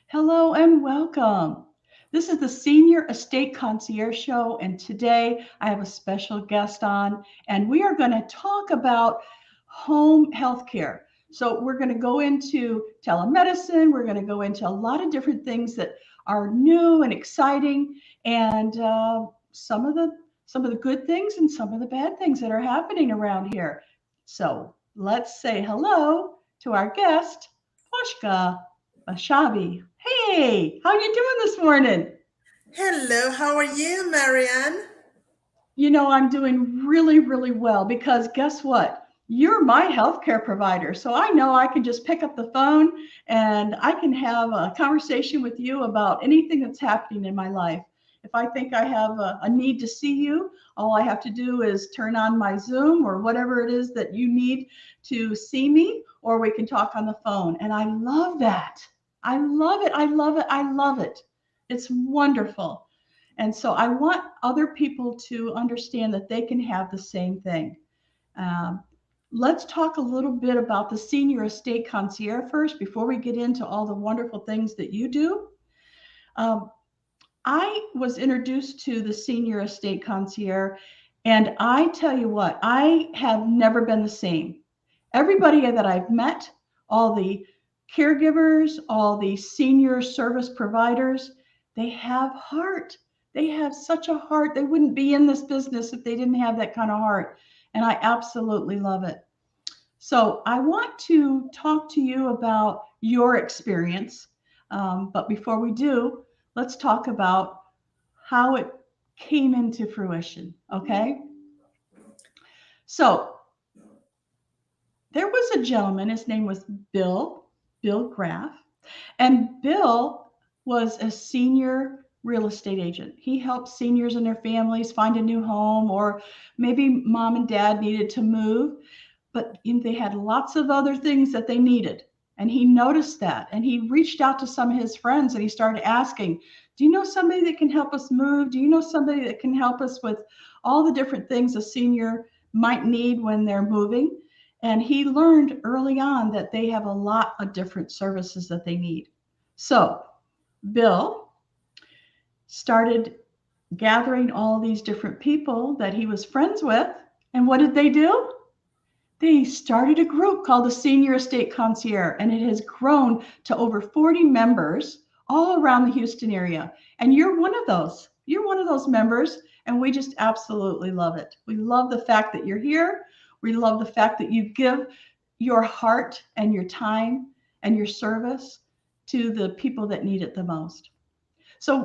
Hello and welcome. This is the Senior Estate Concierge Show, and today I have a special guest on, and we are going to talk about home health care. So, we're going to go into telemedicine, we're going to go into a lot of different things that are new and exciting, and some of the good things and some of the bad things that are happening around here. So, let's say hello to our guest, Faushka Bashabe. Hey, how you doing this morning? Hello, how are you, Marianne? I'm doing really, really well because guess what? You're my healthcare provider. So I know I can just pick up the phone and I can have a conversation with you about anything that's happening in my life. If I think I have a need to see you, all I have to do is turn on my Zoom or whatever it is that you need to see me, or we can talk on the phone. And I love that. I love it. I love it. I love it. It's wonderful. And so I want other people to understand that they can have the same thing. Um, let's talk a little bit about the Senior Estate Concierge first before we get into all the wonderful things that you do. Um, I was introduced to the Senior Estate Concierge, and I tell you what, I have never been the same. Everybody that I've met, all the caregivers, all the senior service providers, they have heart. They have such a heart. They wouldn't be in this business if they didn't have that kind of heart. And I absolutely love it. So I want to talk to you about your experience. But before we do, let's talk about how it came into fruition. Okay. So there was a gentleman, his name was Bill Graff, and Bill was a senior real estate agent. He helped seniors and their families find a new home, or maybe mom and dad needed to move, but they had lots of other things that they needed. And he noticed that and he reached out to some of his friends and he started asking, do you know somebody that can help us move? Do you know somebody that can help us with all the different things a senior might need when they're moving? And he learned early on that they have a lot of different services that they need. So Bill started gathering all these different people that he was friends with. And what did they do? They started a group called the Senior Estate Concierge, and it has grown to over 40 members all around the Houston area. And you're one of those. You're one of those members, and we just absolutely love it. We love the fact that you're here. We love the fact that you give your heart and your time and your service to the people that need it the most. So,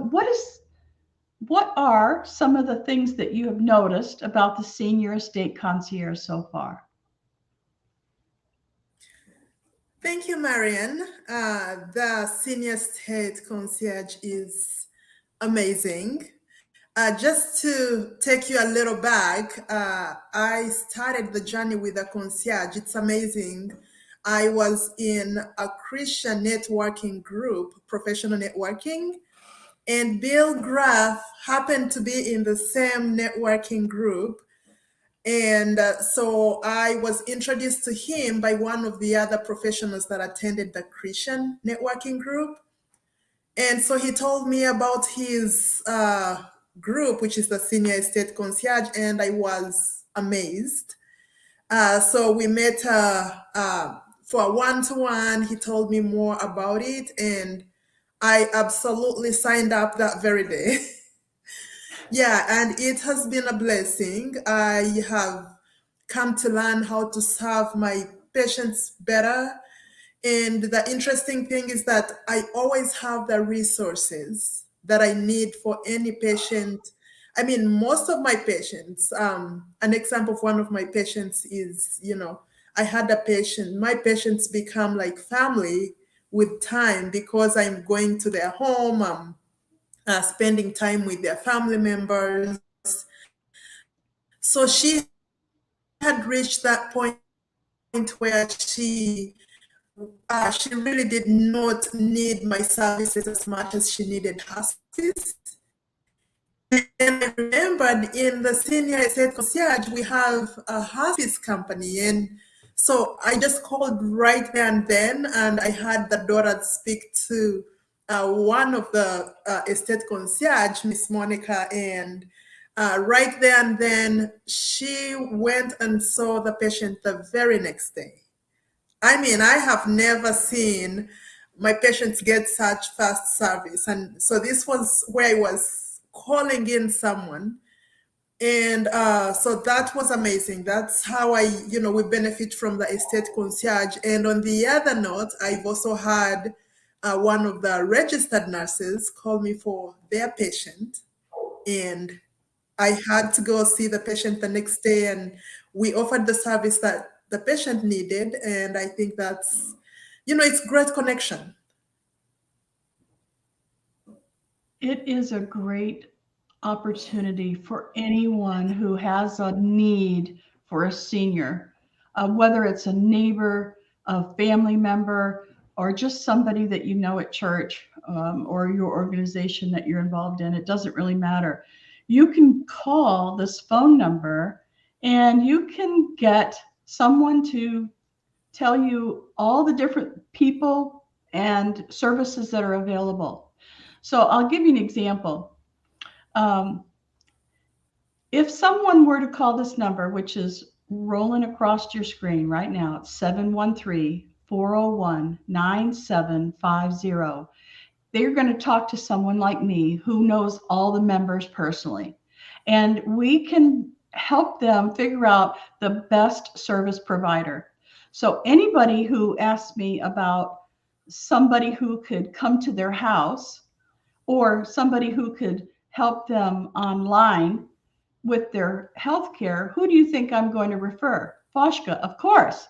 what are some of the things that you have noticed about the Senior Estate Concierge so far? Thank you, Marianne. The Senior Estate Concierge is amazing. Just to take you a little back, I started the journey with a concierge. It's amazing. I was in a Christian networking group, professional networking, and Bill Graff happened to be in the same networking group. And so I was introduced to him by one of the other professionals that attended the Christian networking group. And so he told me about his group, which is the Senior Estate Concierge, and I was amazed. So we met for a one-to-one. He told me more about it, and I absolutely signed up that very day. Yeah, and it has been a blessing. I have come to learn how to serve my patients better. And the interesting thing is that I always have the resources that I need for any patient. I mean, most of my patients, an example of one of my patients is, I had a patient, my patients become like family with time because I'm going to their home, spending time with their family members. So she had reached that point where she really did not need my services as much as she needed hospice. And I remembered in the Senior Estate Concierge, we have a hospice company. And so I just called right there and then, and I had the daughter speak to one of the estate concierge, Miss Monica, and right there and then she went and saw the patient the very next day. I mean, I have never seen my patients get such fast service. And so this was where I was calling in someone. And so that was amazing. That's how we benefit from the estate concierge. And on the other note, I've also had one of the registered nurses call me for their patient. And I had to go see the patient the next day, and we offered the service that the patient needed. And I think that's, it's great connection. It is a great opportunity for anyone who has a need for a senior, whether it's a neighbor, a family member, or just somebody that you know at church, or your organization that you're involved in. It doesn't really matter. You can call this phone number and you can get someone to tell you all the different people and services that are available. So I'll give you an example. Um, if someone were to call this number, which is rolling across your screen right now, it's 713-401-9750. They're going to talk to someone like me who knows all the members personally. And we can help them figure out the best service provider. So anybody who asks me about somebody who could come to their house or somebody who could help them online with their health care, who do you think I'm going to refer? Faushka, of course,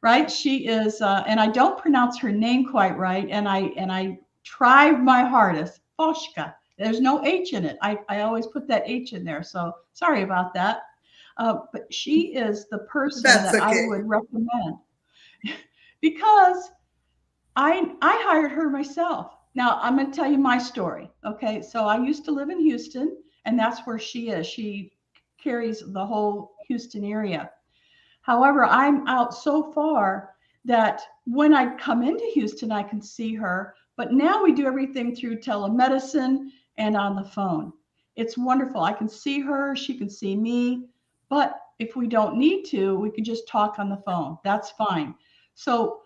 right? She is, and I don't pronounce her name quite right, and I try my hardest. Faushka. There's no H in it. I always put that H in there, so sorry about that. But she is the person That's that okay. I would recommend because I hired her myself. Now I'm going to tell you my story. Okay, so I used to live in Houston, and that's where she is. She carries the whole Houston area. However, I'm out so far that when I come into Houston, I can see her. But now we do everything through telemedicine and on the phone. It's wonderful. I can see her, she can see me. But if we don't need to, we can just talk on the phone. That's fine. So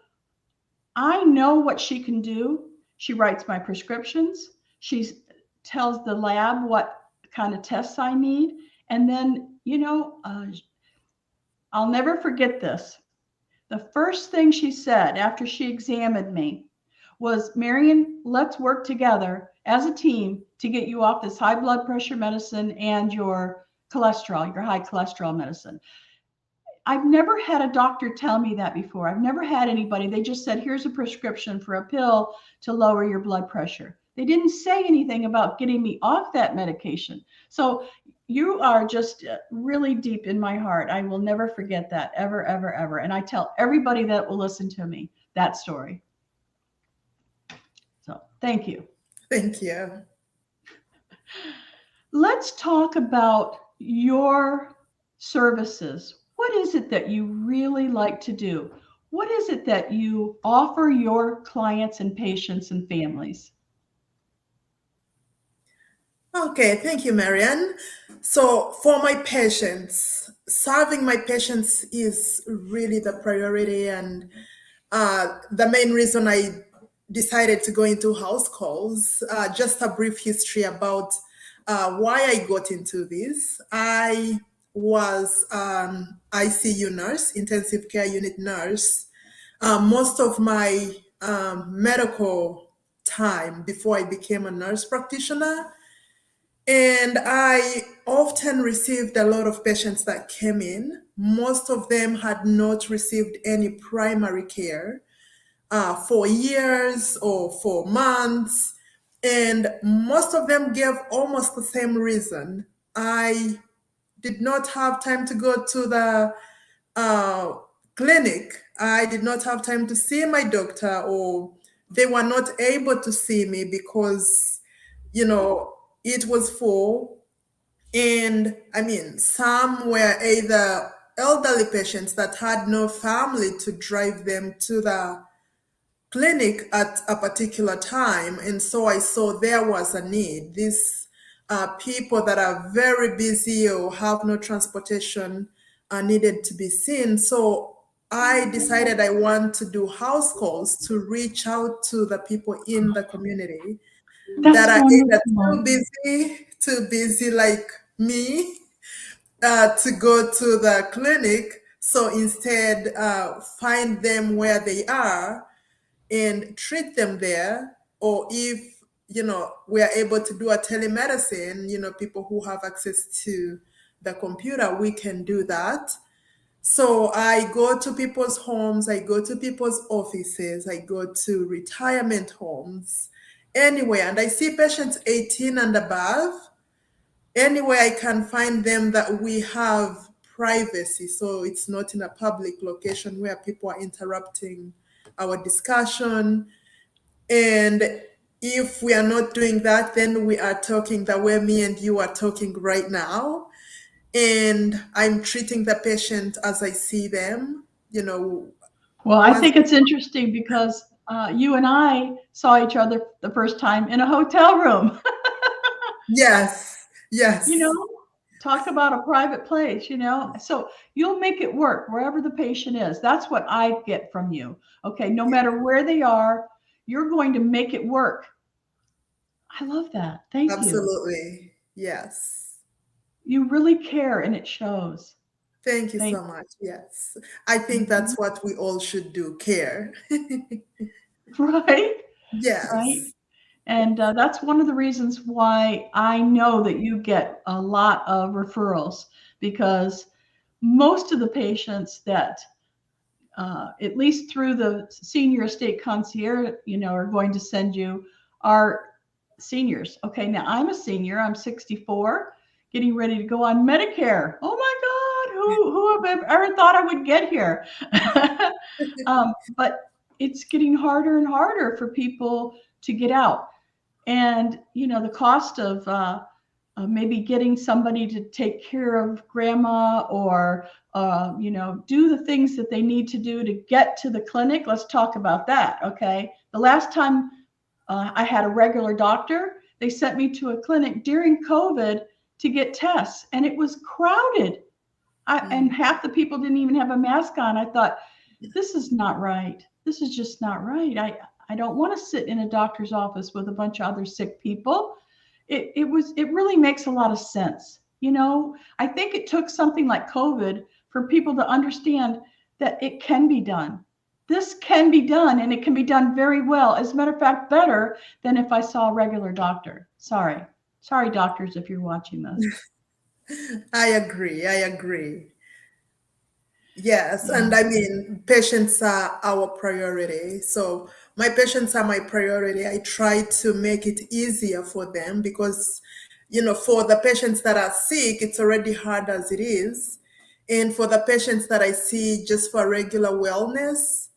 I know what she can do. She writes my prescriptions. She tells the lab what kind of tests I need. And then, I'll never forget this. The first thing she said after she examined me was, Marian, let's work together as a team to get you off this high blood pressure medicine and your cholesterol, your high cholesterol medicine. I've never had a doctor tell me that before. I've never had anybody. They just said, here's a prescription for a pill to lower your blood pressure. They didn't say anything about getting me off that medication. So you are just really deep in my heart. I will never forget that, ever, ever, ever. And I tell everybody that will listen to me that story. So thank you. Thank you. Let's talk about your services. What is it that you really like to do? What is it that you offer your clients and patients and families? Okay, thank you, Marianne. So for my patients, serving my patients is really the priority, and the main reason I decided to go into house calls. Just a brief history about why I got into this. I was an ICU nurse, intensive care unit nurse, most of my medical time before I became a nurse practitioner. And I often received a lot of patients that came in. Most of them had not received any primary care for years or for months. And most of them gave almost the same reason. I did not have time to go to the uh, clinic. I did not have time to see my doctor, or they were not able to see me because, it was full. And I mean, some were either elderly patients that had no family to drive them to the clinic at a particular time, and so I saw there was a need. These people that are very busy or have no transportation needed to be seen. So I decided I want to do house calls to reach out to the people in the community that That's are either wonderful. too busy like me to go to the clinic. So instead, find them where they are and treat them there. Or if, we are able to do a telemedicine, people who have access to the computer, we can do that. So I go to people's homes, I go to people's offices, I go to retirement homes, anywhere, and I see patients 18 and above. Anywhere I can find them that we have privacy, so it's not in a public location where people are interrupting our discussion. And if we are not doing that, then we are talking the way me and you are talking right now. And I'm treating the patient as I see them, Well, I once. think it's interesting because you and I saw each other the first time in a hotel room. Yes, You yes, know, talk about a private place, So you'll make it work wherever the patient is. That's what I get from you. Okay, no matter where they are, you're going to make it work. I love that. Thank you. absolutely. Yes. You really care and it shows. Thank you Thank so much. Yes. I think you. that's what we all should do, care. Right? Right? Yes. And that's one of the reasons why I know that you get a lot of referrals because most of the patients that, at least through the Senior Estate Concierge, are going to send you are seniors. Okay, now I'm a senior. I'm 64, getting ready to go on Medicare. Oh my God, who have ever thought I would get here? But it's getting harder and harder for people to get out. And the cost of maybe getting somebody to take care of grandma or do the things that they need to do to get to the clinic. Let's talk about that. Okay, the last time I had a regular doctor, they sent me to a clinic during COVID to get tests, and it was crowded. And half the people didn't even have a mask on. I thought, this is not right. This is just not right. I don't want to sit in a doctor's office with a bunch of other sick people. It really makes a lot of sense. I think it took something like COVID for people to understand that it can be done. This can be done, and it can be done very well. As a matter of fact, better than if I saw a regular doctor. Sorry, doctors, if you're watching this. I agree. I agree. Yes, Yeah. and I mean, patients are our priority. So my patients are my priority. I try to make it easier for them because, for the patients that are sick, it's already hard as it is. And for the patients that I see just for regular wellness,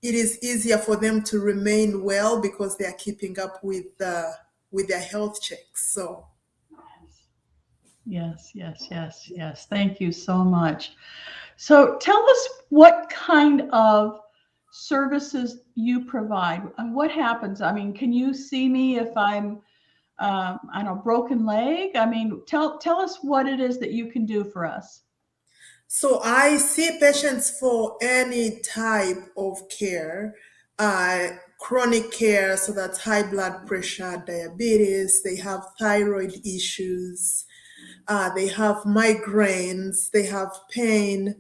it is easier for them to remain well because they are keeping up with their health checks. So Yes, yes, yes, yes. Thank you so much. So tell us what kind of services you provide and what happens. I mean, can you see me if I'm, I don't know, broken leg? I mean, tell us what it is that you can do for us. So I see patients for any type of care, chronic care, so that's high blood pressure, diabetes, they have thyroid issues, they have migraines, they have pain.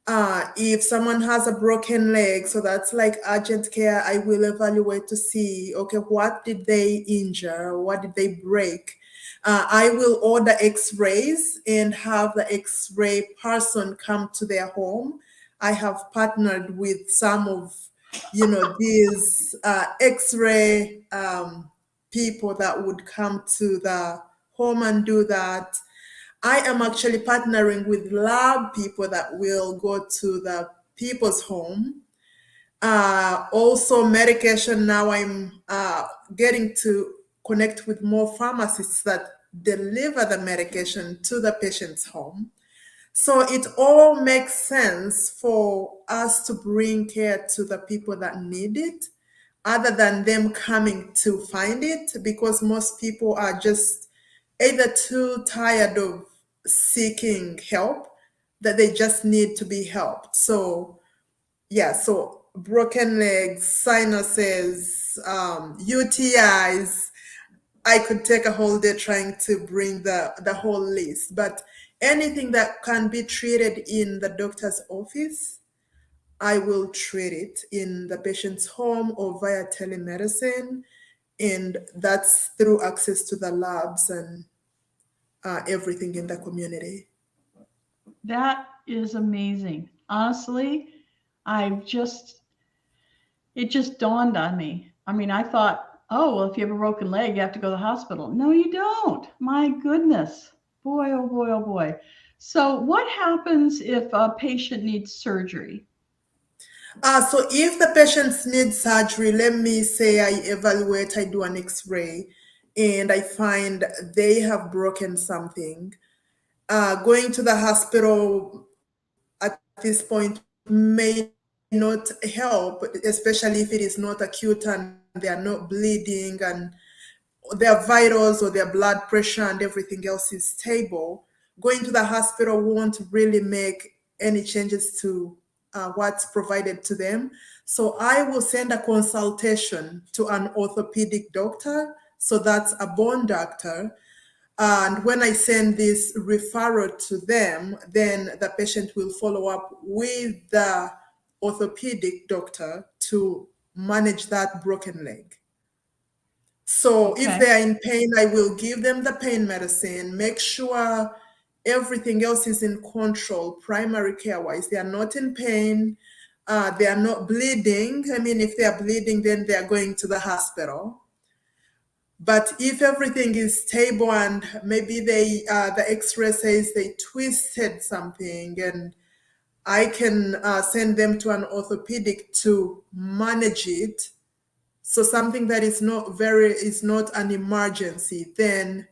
If someone has a broken leg, so that's like urgent care, I will evaluate to see, okay, what did they injure? What did they break? I will order x-rays and have the x-ray person come to their home. I have partnered with some of, these x-ray people that would come to the home and do that. I am actually partnering with lab people that will go to the people's home. Also, medication. Now I'm getting to connect with more pharmacists that deliver the medication to the patient's home. So it all makes sense for us to bring care to the people that need it other than them coming to find it, because most people are just either too tired of seeking help that they just need to be helped. So yeah, so broken legs, sinuses, UTIs. I could take a whole day trying to bring the whole list, but anything that can be treated in the doctor's office, I will treat it in the patient's home or via telemedicine, and that's through access to the labs and everything in the community. That is amazing. Honestly, I've just, it just dawned on me. I mean, I thought, oh, well, if you have a broken leg, you have to go to the hospital. No, you don't. My goodness. Boy, oh boy, oh boy. So, what happens if a patient needs surgery? So if the patients need surgery, let me say I evaluate, I do an x-ray, and I find they have broken something. Going to the hospital at this point may not help, especially if it is not acute and they are not bleeding and their vitals or their blood pressure and everything else is stable. Going to the hospital won't really make any changes to what's provided to them. So I will send a consultation to an orthopedic doctor. So that's a bone doctor. And when I send this referral to them, then the patient will follow up with the orthopedic doctor to manage that broken leg. So if Okay. they are in pain, I will give them the pain medicine, make sure everything else is in control, primary care wise. They are not in pain, they are not bleeding. I mean, if they are bleeding, then they are going to the hospital. But if everything is stable and maybe the X-ray says they twisted something, and I can send them to an orthopedic to manage it. So something that is not an emergency, then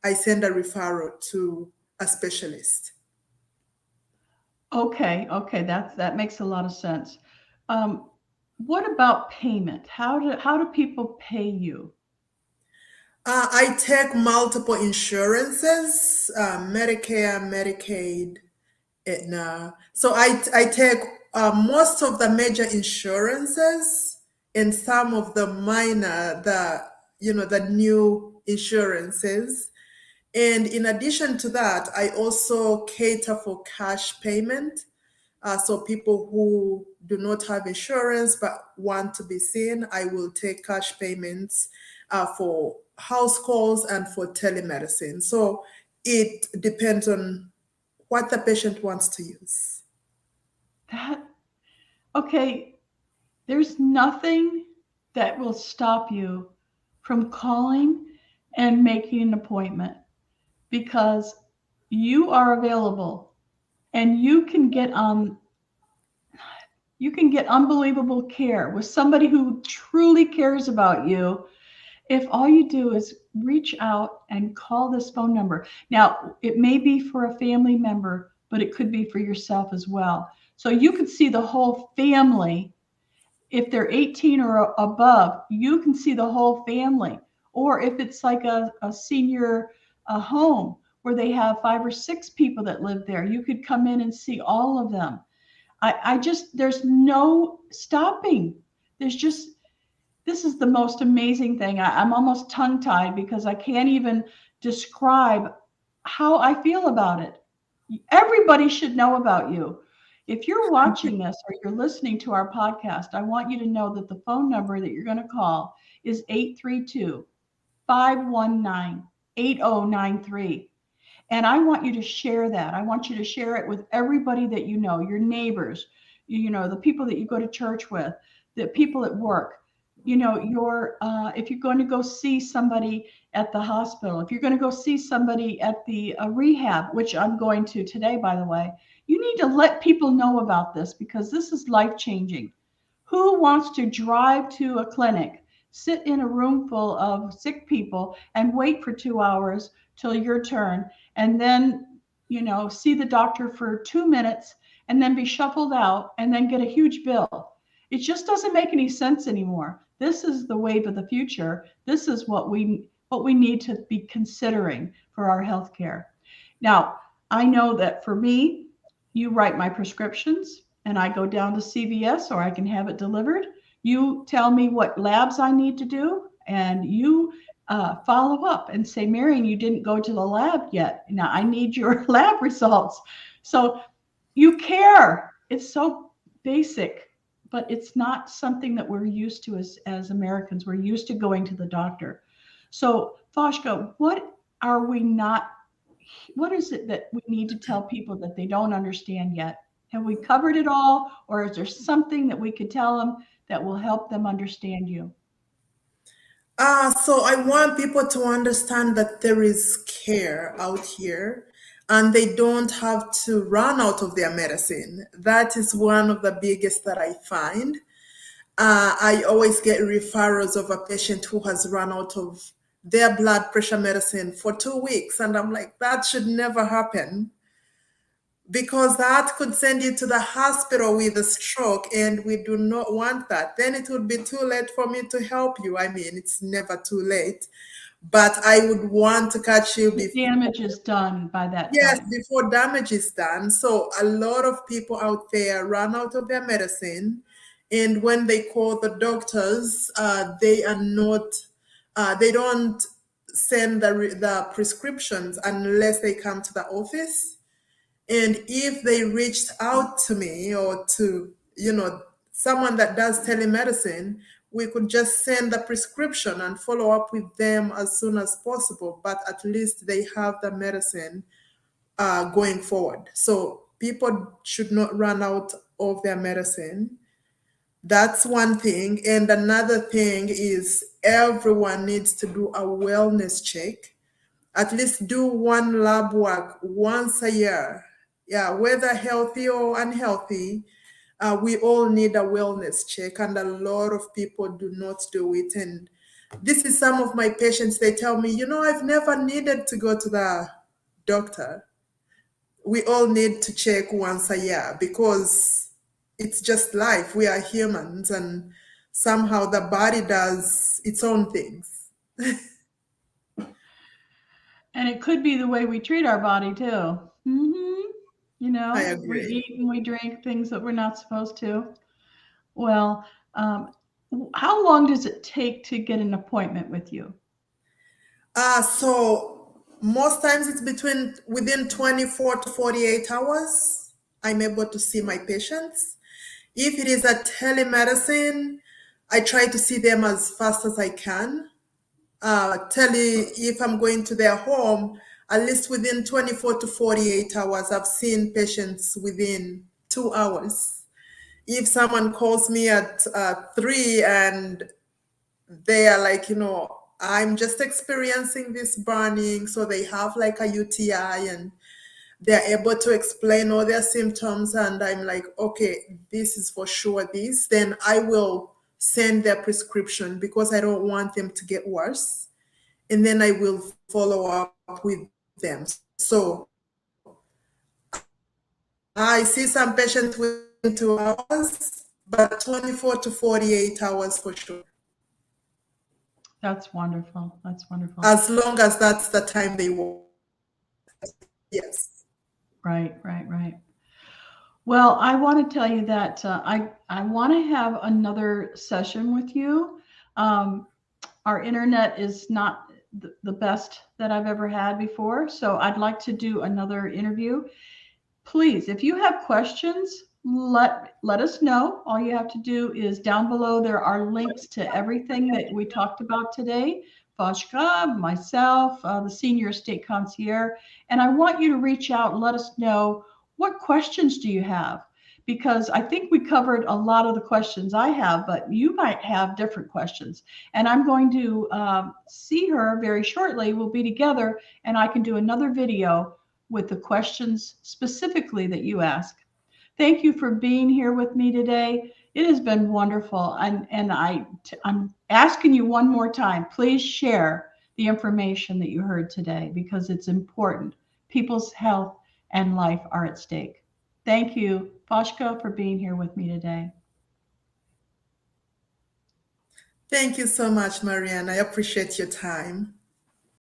I send a referral to a specialist. Okay. Okay. That makes a lot of sense. Um, what about payment? How do people pay you? I take multiple insurances, Medicare, Medicaid, Aetna. So I take most of the major insurances and some of the minor, the new insurances. And in addition to that, I also cater for cash payment. So people who do not have insurance but want to be seen, I will take cash payments for house calls and for telemedicine. So it depends on what the patient wants to use. That okay. There's nothing that will stop you from calling and making an appointment because you are available and you can get unbelievable care with somebody who truly cares about you if all you do is reach out and call this phone number. Now, it may be for a family member, but it could be for yourself as well. So you could see the whole family. If they're 18 or above, you can see the whole family. Or if it's like a senior home where they have 5 or 6 people that live there, you could come in and see all of them. I just, there's no stopping. There's just, this is the most amazing thing. I'm almost tongue tied because I can't even describe how I feel about it. Everybody should know about you. If you're watching this or you're listening to our podcast, I want you to know that the phone number that you're going to call is 832-519-8093. And I want you to share that. I want you to share it with everybody that you know, your neighbors, the people that you go to church with, the people at work. If you're going to go see somebody at the hospital, if you're going to go see somebody at the rehab, which I'm going to today, by the way, you need to let people know about this because this is life changing. Who wants to drive to a clinic, sit in a room full of sick people and wait for 2 hours till your turn, and then, see the doctor for 2 minutes and then be shuffled out and then get a huge bill? It just doesn't make any sense anymore. This is the wave of the future. This is what we need to be considering for our healthcare. Now, I know that for me, you write my prescriptions and I go down to CVS or I can have it delivered. You tell me what labs I need to do, and you follow up and say, Marian, you didn't go to the lab yet. Now I need your lab results. So you care. It's so basic, but it's not something that we're used to as Americans. We're used to going to the doctor. So, Faushka, what is it that we need to tell people that they don't understand yet? Have we covered it all, or is there something that we could tell them that will help them understand you? So I want people to understand that there is care out here and they don't have to run out of their medicine. That is one of the biggest that I find. I always get referrals of a patient who has run out of their blood pressure medicine for 2 weeks. And I'm like, that should never happen, because that could send you to the hospital with a stroke, and we do not want that. Then it would be too late for me to help you. I mean, it's never too late, but I would want to catch you The before. damage is done by that Yes, time. before damage is done. So a lot of people out there run out of their medicine, and when they call the doctors, they are not, they don't send the prescriptions unless they come to the office. And if they reached out to me or to, someone that does telemedicine, we could just send the prescription and follow up with them as soon as possible. But at least they have the medicine going forward. So people should not run out of their medicine. That's one thing. And another thing is everyone needs to do a wellness check. At least do one lab work once a year. Yeah, whether healthy or unhealthy, we all need a wellness check, and a lot of people do not do it. And this is some of my patients, they tell me, I've never needed to go to the doctor. We all need to check once a year because it's just life. We are humans, and somehow the body does its own things. And it could be the way we treat our body too. I We agree. eat and we drink things that we're not supposed to. Well, how long does it take to get an appointment with you? So most times it's within 24 to 48 hours, I'm able to see my patients. If it is a telemedicine, I try to see them as fast as I can. If I'm going to their home, at least within 24 to 48 hours, I've seen patients within 2 hours. If someone calls me at 3 and they are like, I'm just experiencing this burning, so they have like a UTI and they're able to explain all their symptoms, and I'm like, okay, this is for sure this, then I will send their prescription because I don't want them to get worse. And then I will follow up with them. So I see some patients within 2 hours, but 24 to 48 hours for sure. That's wonderful. That's wonderful. As long as that's the time they want. Yes. Right, right, right. Well, I want to tell you that I want to have another session with you. Our internet is not the best that I've ever had before, so I'd like to do another interview. Please, if you have questions, let us know. All you have to do is down below there are links to everything that we talked about today. Faushka, myself, the Senior Estate Concierge, and I want you to reach out and let us know what questions do you have, because I think we covered a lot of the questions I have, but you might have different questions. And I'm going to see her very shortly. We'll be together, and I can do another video with the questions specifically that you ask. Thank you for being here with me today. It has been wonderful. I'm asking you one more time, please share the information that you heard today because it's important. People's health and life are at stake. Thank you, Faushka, for being here with me today. Thank you so much, Marianne. I appreciate your time.